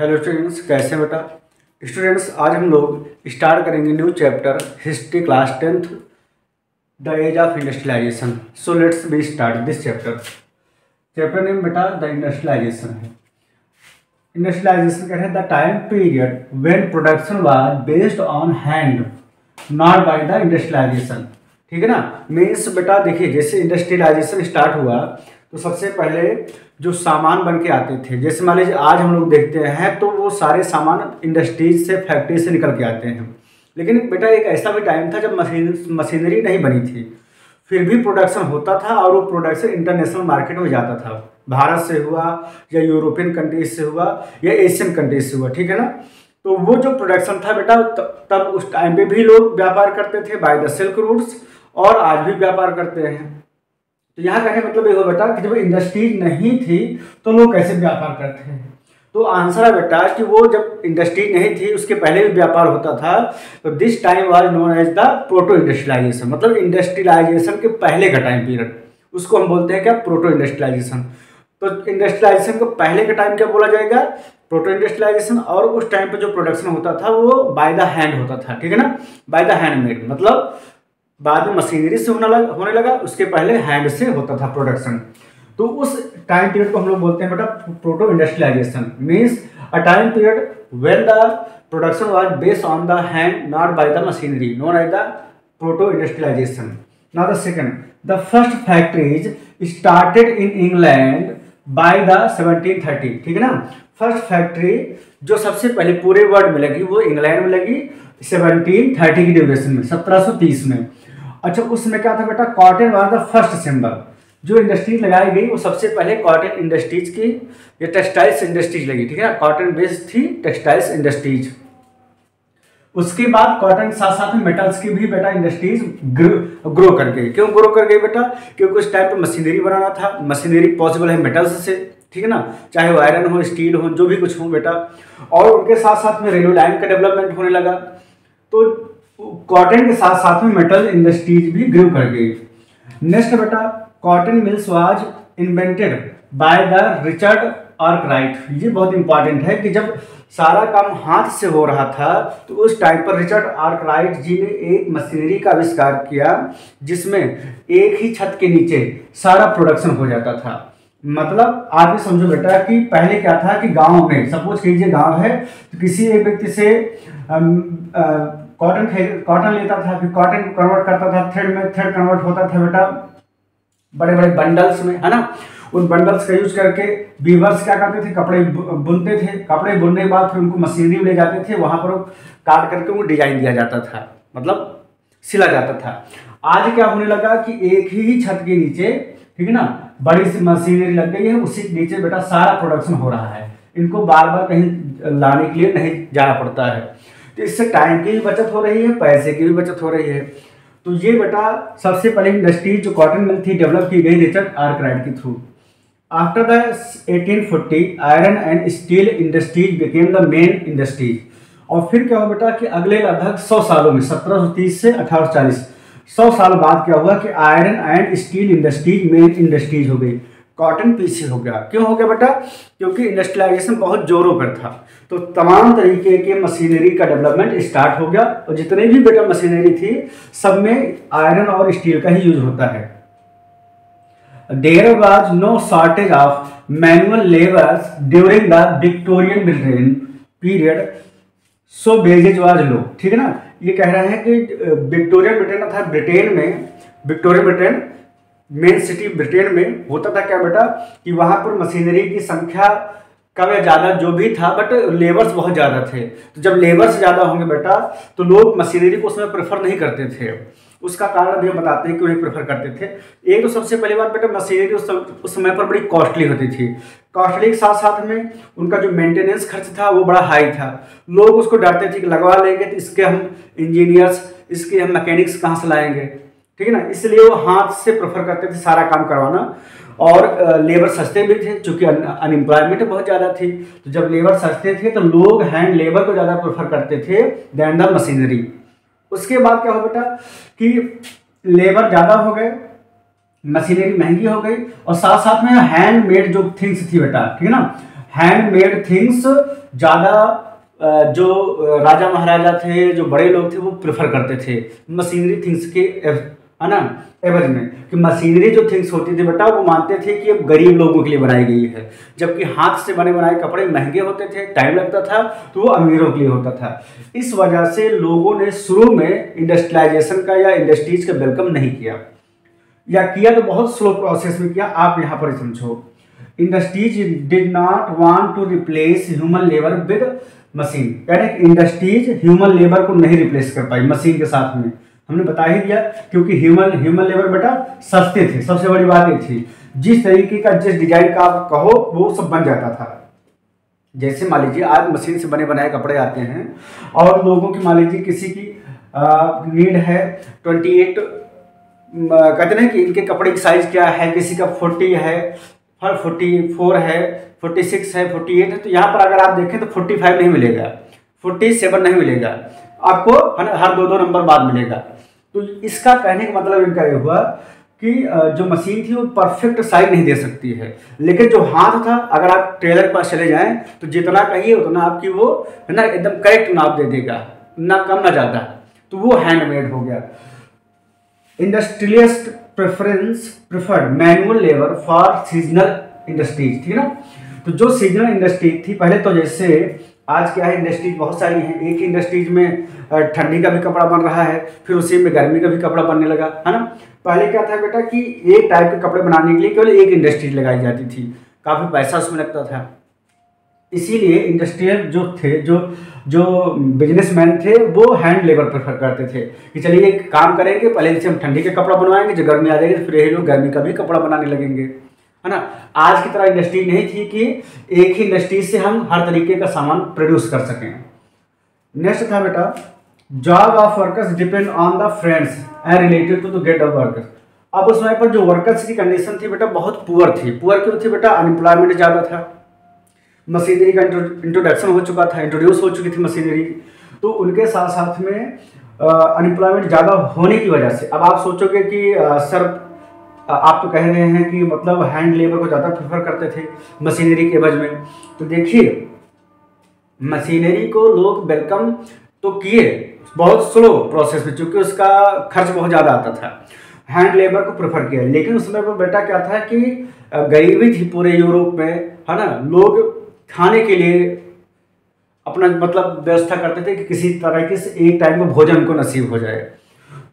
Hello students, कैसे बेटा। Students, आज हम लोग स्टार्ट करेंगे new chapter history class 10th the age of industrialization. So let's be start this chapter. Chapter name बेटा द इंडस्ट्रियलाइजेशन है। इंडस्ट्रियलाइजेशन कह रहे हैं the time period when production was based on hand not by the industrialization. ठीक है ना। Means बेटा देखिए, जैसे इंडस्ट्रियलाइजेशन स्टार्ट हुआ तो सबसे पहले जो सामान बन के आते थे, जैसे मान लीजिए आज हम लोग देखते हैं तो वो सारे सामान इंडस्ट्रीज से फैक्ट्री से निकल के आते हैं। लेकिन बेटा एक ऐसा भी टाइम था जब मशीनरी नहीं बनी थी, फिर भी प्रोडक्शन होता था और वो प्रोडक्शन इंटरनेशनल मार्केट में जाता था। भारत से हुआ या यूरोपियन कंट्रीज से हुआ या एशियन कंट्रीज से हुआ। ठीक है ना। तो वो जो प्रोडक्शन था बेटा तब उस टाइम पे भी लोग व्यापार करते थे बाय द सिल्क रूट्स, और आज भी व्यापार करते हैं। तो यहाँ कहने मतलब ये हो बेटा कि जब इंडस्ट्रीज नहीं थी तो लोग कैसे व्यापार करते हैं। तो आंसर है बेटा कि वो जब इंडस्ट्री नहीं थी उसके पहले भी व्यापार होता था। तो this time was known as the proto industrialization, मतलब इंडस्ट्रियलाइजेशन के पहले का टाइम पीरियड, उसको हम बोलते हैं क्या, प्रोटो इंडस्ट्रियलाइजेशन। तो इंडस्ट्रियलाइजेशन के पहले का टाइम क्या बोला जाएगा, प्रोटो इंडस्ट्रियलाइजेशन। और उस टाइम पे जो प्रोडक्शन होता था वो बाय द हैंड होता था। ठीक है ना, बाय द हैंड मेड, मतलब बाद में मशीनरी से होने लगा, उसके पहले हैंड से होता था प्रोडक्शन। तो उस टाइम पीरियड को हम लोग बोलते हैं बेटा proto industrialization. Means a time period when the production was based on the hand not by the machinery, known as the proto industrialization. Now the second, the first factories started in England by the 1730। ठीक है ना। First factory जो सबसे पहले पूरे world में लगी वो इंग्लैंड में लगी 1730 की ड्यूरेशन में, 1730 में। अच्छा, उसमें क्या था बेटा, cotton was the first symbol. जो इंडस्ट्रीज लगाई गई वो सबसे पहले कॉटन इंडस्ट्रीज की या टेक्सटाइल्स इंडस्ट्रीज लगी। ठीक है ना, कॉटन बेस्ड थी टेक्सटाइल्स इंडस्ट्रीज। उसके बाद कॉटन के साथ साथ में मेटल्स की भी बेटा इंडस्ट्रीज ग्रो कर गई। क्यों ग्रो कर गई बेटा, क्योंकि उस टाइम पे मशीनरी बनाना था। मशीनरी पॉसिबल है मेटल्स से, ठीक है ना, चाहे वो आयरन हो, स्टील हो, जो भी कुछ हो बेटा। और उनके साथ साथ में रेलवे लाइन का डेवलपमेंट होने लगा। तो कॉटन के साथ साथ में मेटल इंडस्ट्रीज भी ग्रो कर गई। नेक्स्ट बेटा, cotton mills was invented by the Richard Arkwright. ये बहुत इंपॉर्टेंट है कि जब सारा काम हाथ से हो रहा था तो उस टाइम पर रिचर्ड आर्कराइट जी ने एक मशीनरी का आविष्कार किया जिसमें एक ही छत के नीचे सारा प्रोडक्शन हो जाता था। मतलब आप भी समझो बेटा कि पहले क्या था कि गांव में, सपोज कीजिए गांव है, तो किसी एक व्यक्ति से कॉटन लेता था, फिर कॉटन को कन्वर्ट करता था थ्रेड में, थ्रेड कन्वर्ट होता था बेटा बड़े बड़े बंडल्स में, है ना। उन बंडल्स का यूज करके वीवर्स क्या करते थे, कपड़े बुनते थे। कपड़े बुनने के बाद फिर उनको मशीनरी में ले जाते थे, वहां पर काट करके उनको डिजाइन दिया जाता था, मतलब सिला जाता था। आज क्या होने लगा कि एक ही छत के नीचे, ठीक है ना, बड़ी सी मशीनरी लग गई है, उसी के नीचे बेटा सारा प्रोडक्शन हो रहा है। इनको बार बार कहीं लाने के लिए नहीं जाना पड़ता है। तो इससे टाइम की भी बचत हो रही है, पैसे की भी बचत हो रही है। तो ये बेटा सबसे पहले इंडस्ट्री जो कॉटन मिल थी डेवलप की गई रिचर्ड आर्कराइट के through. After the 1840 iron and steel industries became the main industries. और फिर क्या हुआ बेटा कि अगले लगभग 100 सालों में, 1730 से 1840, 100 साल बाद क्या हुआ कि iron and steel industries main industries हो गई, कॉटन पीछे हो गया। क्यों हो गया बेटा, क्योंकि इंडस्ट्रियलाइजेशन बहुत जोरों पर था। तो तमाम तरीके के मशीनरी का डेवलपमेंट स्टार्ट हो गया, और जितने भी बेटा मशीनरी थी सब में आयरन और स्टील का ही यूज होता है। There was no shortage of manual labours during the Victorian Britain period, so wages was low. ठीक है ना। ये कह रहे हैं कि विक्टोरियन ब्रिटेन था, ब्रिटेन में, Victorian Britain main city Britain में होता था क्या बेटा कि वहां पर मशीनरी की संख्या कम या ज़्यादा जो भी था, बट लेबर्स बहुत ज़्यादा थे। तो जब लेबर्स ज़्यादा होंगे बेटा तो लोग मशीनरी को उसमें प्रेफर नहीं करते थे। उसका कारण भी हम बताते हैं क्यों नहीं प्रेफर करते थे। एक तो सबसे पहली बात बेटा, मशीनरी उस समय पर बड़ी कॉस्टली होती थी। कॉस्टली के साथ साथ में उनका जो मेंटेनेंस खर्च था वो बड़ा हाई था। लोग उसको डरते थे कि लगवा लेंगे तो इसके हम इंजीनियर्स, इसके हम मैकेनिक्स कहाँ से लाएंगे, ठीक है ना। इसलिए वो हाथ से प्रेफर करते थे सारा काम करवाना। और लेबर सस्ते भी थे चूंकि अनएम्प्लॉयमेंट बहुत ज़्यादा थी। तो जब लेबर सस्ते थे तो लोग हैंड लेबर को ज़्यादा प्रेफर करते थे दैन द मशीनरी। उसके बाद क्या हो बेटा कि लेबर ज़्यादा हो गए, मशीनरी महंगी हो गई, और साथ साथ में हैंड मेड जो थिंग्स थी बेटा, ठीक है ना, हैंडमेड थिंग्स ज़्यादा जो राजा महाराजा थे, जो बड़े लोग थे, वो प्रेफर करते थे मशीनरी थिंग्स के, है ना, एवज में। कि मशीनरी जो थिंग्स होती थी बेटा, वो मानते थे कि ये गरीब लोगों के लिए बनाई गई है, जबकि हाथ से बने बनाए कपड़े महंगे होते थे, टाइम लगता था, तो वो अमीरों के लिए होता था। इस वजह से लोगों ने शुरू में इंडस्ट्रियलाइजेशन का या इंडस्ट्रीज का वेलकम नहीं किया, या किया तो बहुत स्लो प्रोसेस में किया। आप यहाँ पर समझो, industries did not want to replace human labour with machine, यानी इंडस्ट्रीज ह्यूमन लेबर को नहीं रिप्लेस कर पाई मशीन के साथ में। हमने बता ही दिया, क्योंकि ह्यूमन लेबर बेटा सस्ते थे, सबसे बड़ी बात ये थी। जिस तरीके का, जिस डिजाइन का आप कहो वो सब बन जाता था। जैसे मान लीजिए आज मशीन से बने बनाए कपड़े आते हैं, और लोगों की मान लीजिए किसी की नीड है 28, कहते हैं कि इनके कपड़े की साइज क्या है, किसी का 40 है, 44 है, 46 है, 48 है, तो यहाँ पर अगर आप देखें तो 45 नहीं मिलेगा, 47 नहीं मिलेगा आपको, है ना, हर 2-2 नंबर बाद मिलेगा। तो इसका कहने का मतलब इनका ये हुआ कि जो मशीन थी वो परफेक्ट साइज नहीं दे सकती है, लेकिन जो हाथ था, अगर आप टेलर के पास चले जाएं तो जितना कहिए उतना आपकी वो, है ना, एकदम करेक्ट नाप दे देगा, ना कम ना ज़्यादा। तो वो हैंडमेड हो गया। Industrialist preferred manual labour for seasonal industries, ठीक है ना। तो जो सीजनल इंडस्ट्रीज थी पहले, तो जैसे आज क्या है, इंडस्ट्रीज बहुत सारी हैं, एक ही इंडस्ट्रीज में ठंडी का भी कपड़ा बन रहा है, फिर उसी में गर्मी का भी कपड़ा बनने लगा, है ना। पहले क्या था बेटा कि एक टाइप के कपड़े बनाने के लिए केवल एक इंडस्ट्रीज लगाई जाती थी, काफ़ी पैसा उसमें लगता था। इसीलिए इंडस्ट्रियल जो थे, जो बिजनेसमैन थे, वो हैंड लेबर प्रेफर करते थे कि चलिए एक काम करेंगे, पहले जैसे हम ठंडी के कपड़ा बनवाएंगे, जब गर्मी आ जाएगी तो फिर यही लोग गर्मी का भी कपड़ा बनाने लगेंगे, है ना। आज की तरह इंडस्ट्री नहीं थी कि एक ही इंडस्ट्री से हम हर तरीके का सामान प्रोड्यूस कर सकें। नेक्स्ट था बेटा, job of workers depend on the friends and relative to the gate of workers. अब उस समय पर जो वर्कर्स की कंडीशन थी बेटा बहुत पुअर थी। पुअर क्यों थी बेटा? अनएम्प्लॉयमेंट ज़्यादा था, मशीनरी का इंट्रोडक्शन हो चुका था, इंट्रोड्यूस हो चुकी थी मशीनरी, तो उनके साथ साथ में अनएम्प्लॉयमेंट ज़्यादा होने की वजह से। अब आप सोचोगे कि सर आप तो कह रहे हैं कि मतलब हैंड लेबर को ज़्यादा प्रेफर करते थे मशीनरी के एवज में, तो देखिए मशीनरी को लोग वेलकम तो किए बहुत स्लो प्रोसेस में, क्योंकि उसका खर्च बहुत ज़्यादा आता था। हैंड लेबर को प्रेफर किया, लेकिन उस समय पर बेटा क्या था कि गरीबी थी पूरे यूरोप में, है ना। लोग खाने के लिए अपना मतलब व्यवस्था करते थे कि किसी तरह के एक टाइम में भोजन उनको नसीब हो जाए।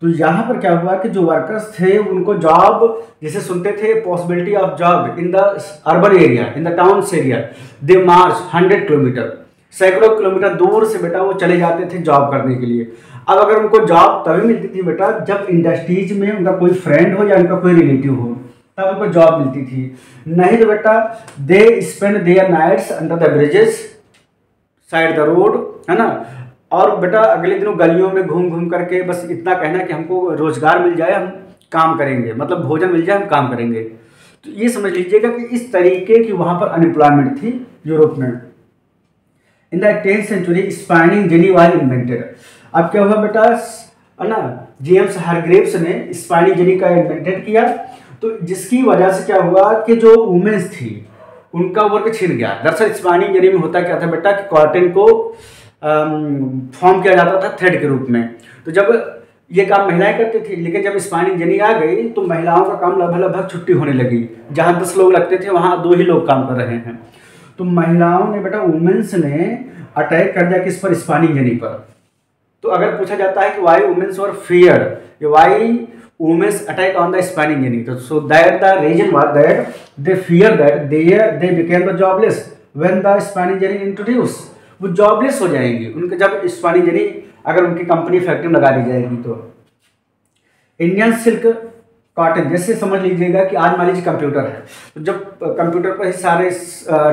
तो यहाँ पर क्या हुआ कि जो वर्कर्स थे उनको जॉब, जैसे सुनते थे possibility of job in the urban area, in the towns area, they March 100 kilometre, सैकड़ों किलोमीटर दूर से बेटा वो चले जाते थे जॉब करने के लिए। अब अगर उनको जॉब तभी मिलती थी बेटा जब इंडस्ट्रीज में उनका कोई फ्रेंड हो या उनका कोई रिलेटिव हो, तब उनको जॉब मिलती थी। नहीं तो बेटा they spend their nights under the bridges side the road, है ना। और बेटा अगले दिनों गलियों में घूम घूम करके बस इतना कहना कि हमको रोजगार मिल जाए, हम काम करेंगे, मतलब भोजन मिल जाए, हम काम करेंगे। तो ये समझ लीजिएगा कि इस तरीके की वहाँ पर अनएम्प्लॉयमेंट थी यूरोप में। In the 10th century spinning jenny was invented. अब क्या हुआ बेटा, है ना, जेम्स हारग्रेव्स ने स्पाइनिंग जेनी का इन्वेंटेड किया, तो जिसकी वजह से क्या हुआ कि जो वुमेन्स थी उनका वर्क छिन गया। दरअसल स्पाइनिंग जेनी में होता क्या था बेटा कि कॉटन को फॉर्म किया जाता था थ्रेड के रूप में, तो जब ये काम महिलाएं करती थी, लेकिन जब स्पाइनिंग जेनी आ गई तो महिलाओं का काम लगभग छुट्टी होने लगी। जहाँ 10 लोग लगते थे वहाँ 2 ही लोग काम कर रहे हैं। तो महिलाओं ने बेटा वुमेन्स ने अटैक कर दिया किस पर? स्पाइनिंग जेनी पर। तो अगर पूछा जाता है कि why women's were fear, why women's attack on the spinning jenny, तो so that the reason was that they fear that they became the jobless when the spinning jenny introduce. वो jobless हो जाएंगी उनके जब स्पाइनिंग जेनी अगर उनकी company factory में लगा दी जाएगी। तो इंडियन सिल्क कॉटन, जैसे समझ लीजिएगा कि आज मान लीजिए कंप्यूटर है, तो जब कंप्यूटर पर ही सारे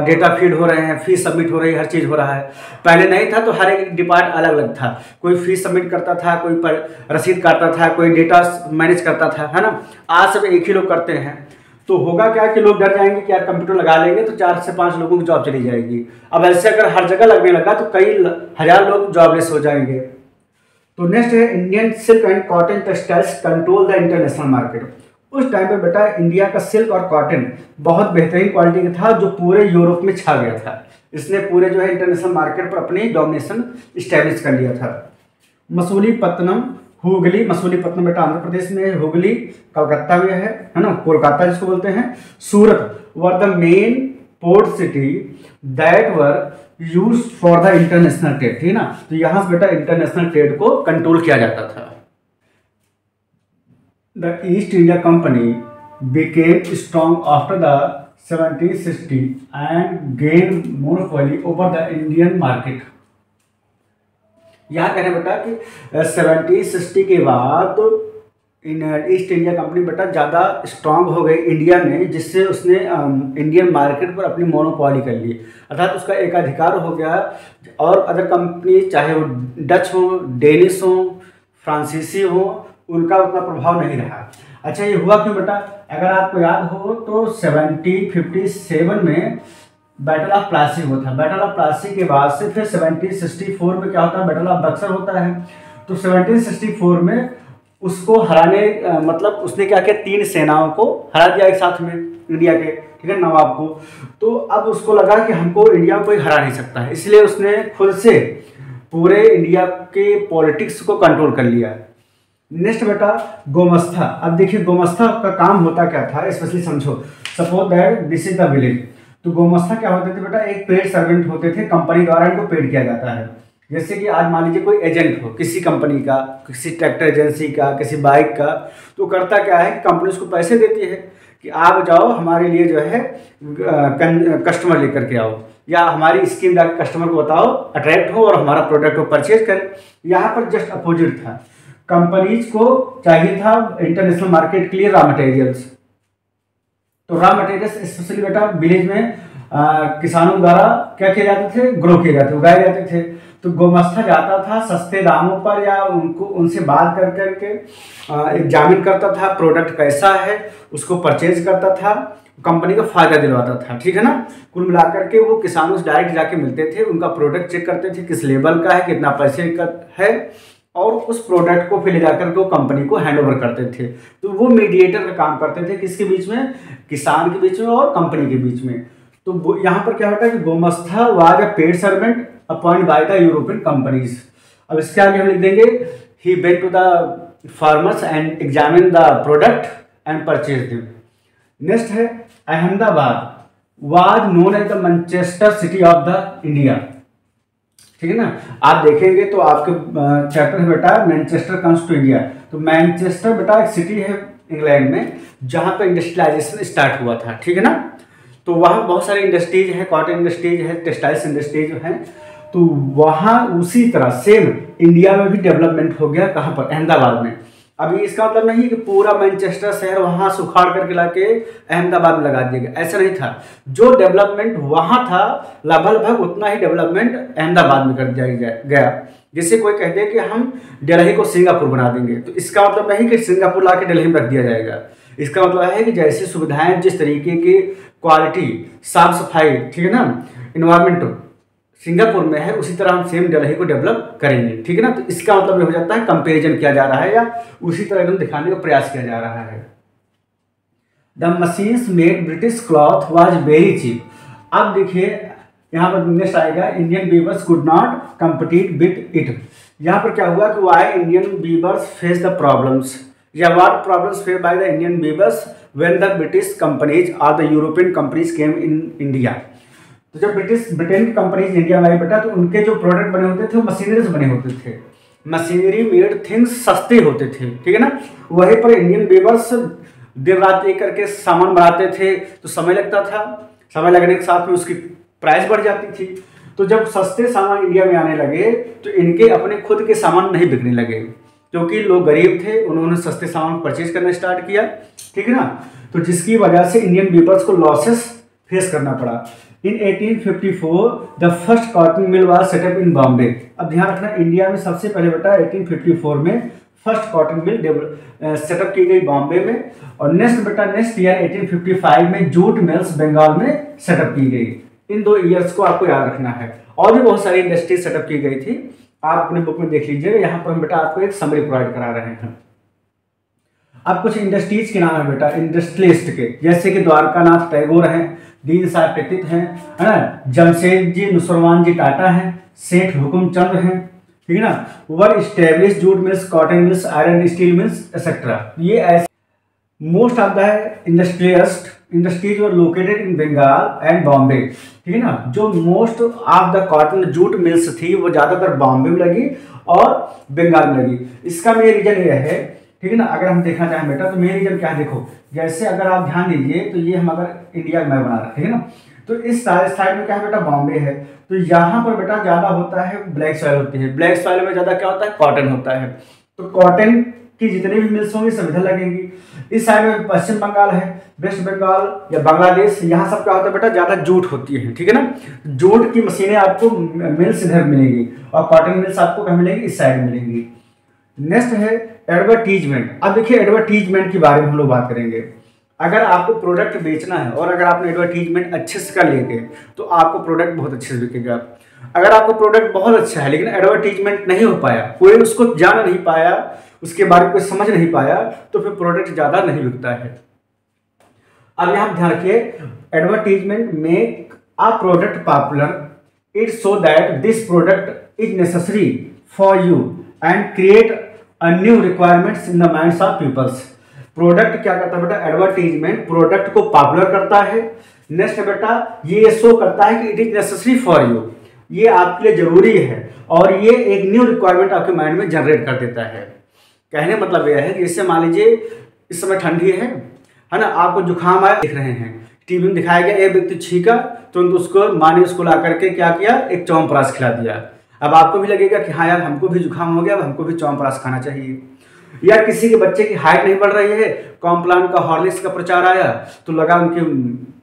डेटा फीड हो रहे हैं, फीस सबमिट हो रही है, हर चीज़ हो रहा है। पहले नहीं था, तो हर एक डिपार्ट अलग अलग था, कोई फीस सबमिट करता था, कोई रसीद काटता था, कोई डेटा मैनेज करता था, है ना। आज सब एक ही लोग करते हैं। तो होगा क्या कि लोग डर जाएंगे कि यार कंप्यूटर लगा लेंगे तो 4 से 5 लोगों की जॉब चली जाएगी। अब ऐसे अगर हर जगह लगने लगा तो कई हजार लोग जॉबलेस हो जाएंगे। तो नेक्स्ट है Indian silk and cotton textiles control the international market. उस टाइम पे बेटा इंडिया का सिल्क और कॉटन बहुत बेहतरीन क्वालिटी का था, जो पूरे यूरोप में छा गया था। इसने पूरे जो है इंटरनेशनल मार्केट पर अपनी डोमिनेशन इस्टेब्लिश कर लिया था। मसूलीपट्टनम, हुगली, मसूलीपट्टनम बेटा आंध्र प्रदेश में है, हुगली कलकत्ता में है ना, कोलकाता जिसको बोलते हैं, Surat were the main port city that were use for the international trade, ठीक है ना। तो यहाँ से बेटा इंटरनेशनल ट्रेड को कंट्रोल किया जाता था। The east India company became strong after the 1760 and gained monopoly over the Indian market। यहाँ कह रहे बेटा कि 1760 के बाद ईस्ट इंडिया कंपनी बेटा ज़्यादा स्ट्रांग हो गई इंडिया में, जिससे उसने इंडियन मार्केट पर अपनी मोनोपॉली कर ली, अर्थात उसका एकाधिकार हो गया। और अदर कंपनी चाहे वो डच हो, डेनिश हो, फ्रांसीसी हो, उनका उतना प्रभाव नहीं रहा। अच्छा, ये हुआ क्यों बेटा? अगर आपको याद हो तो 1757 में बैटल ऑफ प्लासी हुआ था। बैटल ऑफ प्लासी के बाद से फिर 1764 में क्या होता है? बैटल ऑफ बक्सर होता है। तो 1764 में उसको हराने मतलब उसने क्या किया, 3 सेनाओं को हरा दिया एक साथ में इंडिया के, ठीक है, नवाब को। तो अब उसको लगा कि हमको इंडिया में कोई हरा नहीं सकता है, इसलिए उसने खुद से पूरे इंडिया के पॉलिटिक्स को कंट्रोल कर लिया। नेक्स्ट बेटा गोमस्ता। अब देखिए गोमस्ता का काम होता क्या था, स्पेशली समझो। Suppose that this is the village. तो गोमस्ता क्या होते थे बेटा? एक पेड सर्वेंट होते थे, कंपनी द्वारा इनको पेड किया जाता है। जैसे कि आज मान लीजिए कोई एजेंट हो किसी कंपनी का, किसी ट्रैक्टर एजेंसी का, किसी बाइक का, तो करता क्या है कि कंपनी उसको पैसे देती है कि आप जाओ हमारे लिए जो है कस्टमर लेकर के आओ, या हमारी स्कीम जाकर कस्टमर को बताओ, अट्रैक्ट हो और हमारा प्रोडक्ट को परचेज करें। यहाँ पर जस्ट अपोजिट था, कंपनीज को चाहिए था इंटरनेशनल मार्केट के लिए रॉ मटेरियल्स। तो रॉ मटेरियल्स स्पेशली बेटा विलेज में किसानों द्वारा क्या किए जाते थे? ग्रो किए जाते, उगाए जाते थे। तो गोमस्ता जाता था सस्ते दामों पर, या उनसे बात कर करके एग्जामिन करता था प्रोडक्ट कैसा है, उसको परचेज करता था, कंपनी को फायदा दिलवाता था, ठीक है ना। कुल मिलाकर के वो किसानों से डायरेक्ट जाके मिलते थे, उनका प्रोडक्ट चेक करते थे किस लेवल का है, कितना पैसे का है, और उस प्रोडक्ट को फिर ले जाकर के वो कंपनी को हैंड ओवर करते थे। तो वो मीडिएटर का काम करते थे, किसके बीच में? किसान के बीच में और कंपनी के बीच में। तो यहाँ पर क्या होता है कि gomastha was a paid servant appointed by the European companies. अब इसके आगे हम लिख देंगे he went to the farmers and examine the product and purchase them. Next है Ahmedabad was known as the Manchester city of the India, ठीक है ना। आप देखेंगे तो आपके चैप्टर में बेटा मैनचेस्टर कम्स टू इंडिया। तो मैनचेस्टर बेटा एक सिटी है इंग्लैंड में, जहाँ पर इंडस्ट्रियलाइजेशन स्टार्ट हुआ था, ठीक है ना। तो वहाँ बहुत सारी इंडस्ट्रीज हैं, कॉटन इंडस्ट्रीज है, टेक्सटाइल्स इंडस्ट्रीज हैं। तो वहाँ उसी तरह सेम इंडिया में भी डेवलपमेंट हो गया। कहाँ पर? अहमदाबाद में। अभी इसका मतलब नहीं कि पूरा मैनचेस्टर शहर वहाँ से उखाड़ करके लाके अहमदाबाद में लगा दिया गया, ऐसा नहीं था। जो डेवलपमेंट वहाँ था लगभग उतना ही डेवलपमेंट अहमदाबाद में कर दिया गया। जिससे कोई कहते हैं कि हम दिल्ली को सिंगापुर बना देंगे, तो इसका मतलब नहीं कि सिंगापुर ला के दिल्ली में रख दिया जाएगा। इसका मतलब है कि जैसी सुविधाएं, जिस तरीके की क्वालिटी, साफ सफाई, ठीक है ना, इन्वायरमेंट सिंगापुर में है, उसी तरह हम सेम दिल्ली को डेवलप करेंगे, ठीक है ना। तो इसका मतलब ये हो जाता है कंपैरिजन किया जा रहा है, या उसी तरह एकदम दिखाने का प्रयास किया जा रहा है। The machines made British cloth was very cheap. अब देखिए यहाँ पर नेक्स्ट आएगा Indian weavers could not compete with it. यहाँ पर क्या हुआ कि why Indian weavers face the problems, या what problems face by the Indian weavers when the British companies और the European companies came in India. तो जब ब्रिटेन की कंपनीज इंडिया में आई बेटा, तो उनके जो प्रोडक्ट बने होते थे वो मशीनरी से बने होते थे। मशीनरी मेड थिंग्स सस्ते होते थे, ठीक है ना। वहीं पर इंडियन वीवर्स दिन रात एक करके सामान बनाते थे, तो समय लगता था, समय लगने के साथ में उसकी प्राइस बढ़ जाती थी। तो जब सस्ते सामान इंडिया में आने लगे तो इनके अपने खुद के सामान नहीं बिकने लगे, क्योंकि लोग गरीब थे, उन्होंने सस्ते सामान परचेज करना स्टार्ट किया, ठीक है ना। तो जिसकी वजह से इंडियन वीवर्स को लॉसेस फेस करना पड़ा। In 1854 the first cotton mill was set up in Bombay. अब ध्यान रखना, इंडिया में सबसे पहले बेटा 1854 में फर्स्ट कॉटन मिल सेटअप की गई बॉम्बे में। और नेक्स्ट ईयर 1855 में जूट मिल्स बंगाल में सेटअप की गई। इन 2 ईयर्स को आपको याद रखना है। और भी बहुत सारी इंडस्ट्री सेटअप की गई थी, आप अपने बुक में देख लीजिएगा। यहाँ पर हम बेटा आपको एक समरी प्रोवाइड करा रहे हैं। अब कुछ इंडस्ट्रीज के नाम है बेटा इंडस्ट्रियलिस्ट के, जैसे कि द्वारकानाथ टैगोर हैं, दीन साहब कृतिक हैं, है ना, जमशेदजी नुसरवान जी टाटा हैं, सेठ हुकुमचंद हैं, ठीक है ना, were establish jute mills, cotton mills, iron steel mills etcetera. ये ऐसे most of the industrialist industries were located in Bengal and Bombay, ठीक है ना। जो most of the cotton jute mills थी वो ज़्यादातर बॉम्बे में लगी और बंगाल में लगी। इसका मेन रीजन ये है, ठीक है ना, अगर हम देखना चाहें बेटा तो मेन रीजन क्या है, देखो जैसे अगर आप ध्यान दीजिए तो ये हम अगर इंडिया में बना रखे है ना, तो इस साइड में क्या है बेटा बॉम्बे है, तो यहाँ पर बेटा ज़्यादा होता है ब्लैक सॉइल होती है, ब्लैक सॉइल में ज़्यादा क्या होता है कॉटन होता है, तो कॉटन की जितनी भी मिल्स होंगी सब इधर लगेंगी। इस साइड में पश्चिम बंगाल है, वेस्ट बंगाल या बांग्लादेश, यहाँ सब क्या होता है बेटा ज़्यादा जूट होती है, ठीक है ना, जूट की मशीनें आपको मिल्स इधर मिलेंगी और कॉटन मिल्स आपको कहाँ मिलेंगी, इस साइड मिलेंगी। नेक्स्ट है एडवर्टीजमेंट। अब देखिए एडवर्टीजमेंट के बारे में हम लोग बात करेंगे। अगर आपको प्रोडक्ट बेचना है और अगर आपने एडवर्टीजमेंट अच्छे से कर लेंगे तो आपको प्रोडक्ट बहुत अच्छे से बिकेगा। अगर आपको प्रोडक्ट बहुत अच्छा है लेकिन एडवर्टीजमेंट नहीं हो पाया, कोई उसको जान नहीं पाया, उसके बारे में कोई समझ नहीं पाया, तो फिर प्रोडक्ट ज़्यादा नहीं बिकता है। अब यहाँ ध्यान रखिए, advertisement make a product popular, it so that this product is necessary for you and create a new requirements in the minds of peoples. Product क्या करता है बेटा, एडवर्टीजमेंट प्रोडक्ट को पॉपुलर करता है। नेक्स्ट बेटा ये शो करता है कि it is necessary for you, ये आपके लिए जरूरी है और ये एक न्यू रिक्वायरमेंट आपके माइंड में जनरेट कर देता है। कहने मतलब यह है कि जैसे मान लीजिए इस समय ठंडी है ना, आपको जुकाम आया, देख रहे हैं टीवी में दिखाया गया एक व्यक्ति छींका तुरंत उसको माँ ने उसको ला करके क्या किया, एक च्यवनप्राश खिला दिया। अब आपको भी लगेगा कि हाँ यार हमको भी जुकाम हो गया, अब हमको भी च्यवनप्राश खाना चाहिए। या किसी के बच्चे की हाइट नहीं बढ़ रही है, कॉम्प्लान का हॉर्लिक्स का प्रचार आया तो लगा उनके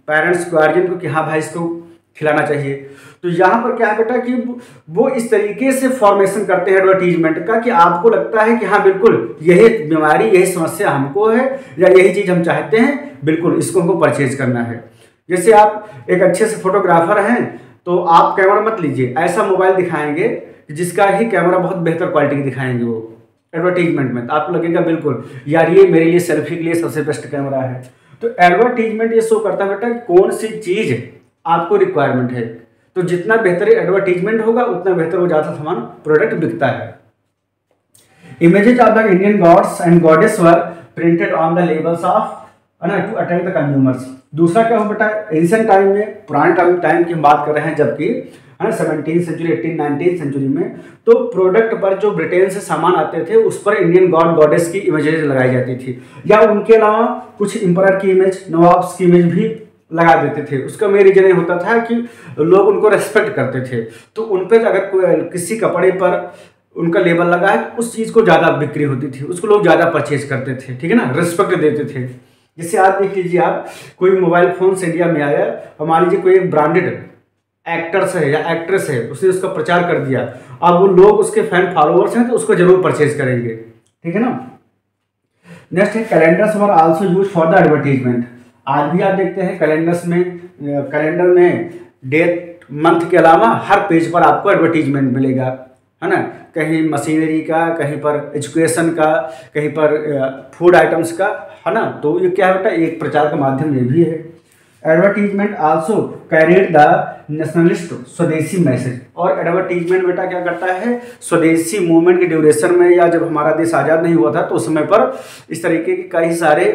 पेरेंट्स को गार्जियन को कि हाँ भाई इसको खिलाना चाहिए। तो यहाँ पर क्या है बेटा कि वो इस तरीके से फॉर्मेशन करते हैं एडवर्टीजमेंट का कि आपको लगता है कि हाँ बिल्कुल यही बीमारी यही समस्या हमको है या यही चीज़ हम चाहते हैं, बिल्कुल इसको हमको परचेज करना है। जैसे आप एक अच्छे से फोटोग्राफर हैं तो आप कैमरा मत लीजिए, ऐसा मोबाइल दिखाएंगे जिसका ही कैमरा बहुत बेहतर क्वालिटी की दिखाएंगे वो एडवर्टीजमेंट में, तो आपको लगेगा बिल्कुल यार ये मेरे लिए सेल्फी के लिए सबसे बेस्ट कैमरा है। तो एडवर्टीजमेंट ये शो करता है बेटा कि कौन सी चीज़ आपको रिक्वायरमेंट है, तो जितना बेहतर एडवर्टीजमेंट होगा उतना बेहतर वो ज़्यादा सामान प्रोडक्ट बिकता है। Images of the Indian gods and goddess were printed on the labels of to attract the consumers. दूसरा क्या हो बेटा, एंशिएंट टाइम में, पुराने टाइम की हम बात कर रहे हैं, जबकि 17वीं सेंचुरी 19वीं सेंचुरी में तो प्रोडक्ट पर जो ब्रिटेन से सामान आते थे उस पर इंडियन गॉड गॉडेस की इमेजेस लगाई जाती थी, या उनके अलावा कुछ एम्परर की इमेज, नवाब्स की इमेज भी लगा देते थे। उसका मेन रीजन ये होता था कि लोग उनको रेस्पेक्ट करते थे, तो उन पर अगर कोई किसी कपड़े पर उनका लेबल लगा है उस चीज़ को ज़्यादा बिक्री होती थी, उसको लोग ज़्यादा परचेज करते थे, ठीक है ना, रिस्पेक्ट देते थे। जैसे आज देख लीजिए आप कोई मोबाइल फोन से इंडिया में आया और मान लीजिए कोई एक ब्रांडेड एक्टर्स है या एक्ट्रेस है, उसने उसका प्रचार कर दिया, अब वो लोग उसके फैन फॉलोअर्स हैं तो उसको जरूर परचेज करेंगे, ठीक है ना। नेक्स्ट है calendars were also use for the advertisement. आज भी आप देखते हैं कैलेंडर में डेट मंथ के अलावा हर पेज पर आपको एडवर्टीजमेंट मिलेगा, है ना, कहीं मशीनरी का, कहीं पर एजुकेशन का, कहीं पर फूड आइटम्स का, है ना। तो ये क्या है बेटा, एक प्रचार का माध्यम ये भी है। Advertisement also carried the nationalist स्वदेशी मैसेज। और एडवर्टीजमेंट बेटा क्या करता है, स्वदेशी मूवमेंट के ड्यूरेशन में या जब हमारा देश आज़ाद नहीं हुआ था तो उस समय पर इस तरीके के कई सारे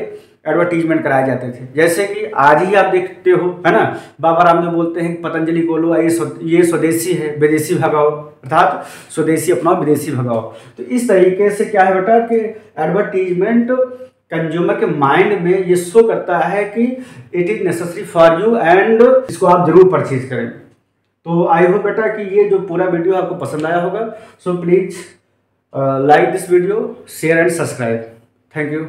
एडवर्टीजमेंट कराए जाते थे। जैसे कि आज ही आप देखते हो, है ना, बाबा रामदेव बोलते हैं पतंजलि को लो ये स्वदेशी है, विदेशी भगाओ, अर्थात स्वदेशी अपनाओ विदेशी भगाओ। तो इस तरीके से क्या है बेटा कि एडवर्टीजमेंट कंज्यूमर के माइंड में ये शो करता है कि it is necessary for you and इसको आप जरूर परचेज करें। तो आई होप बेटा कि ये जो पूरा वीडियो आपको पसंद आया होगा। So please like this video, share and subscribe. Thank you.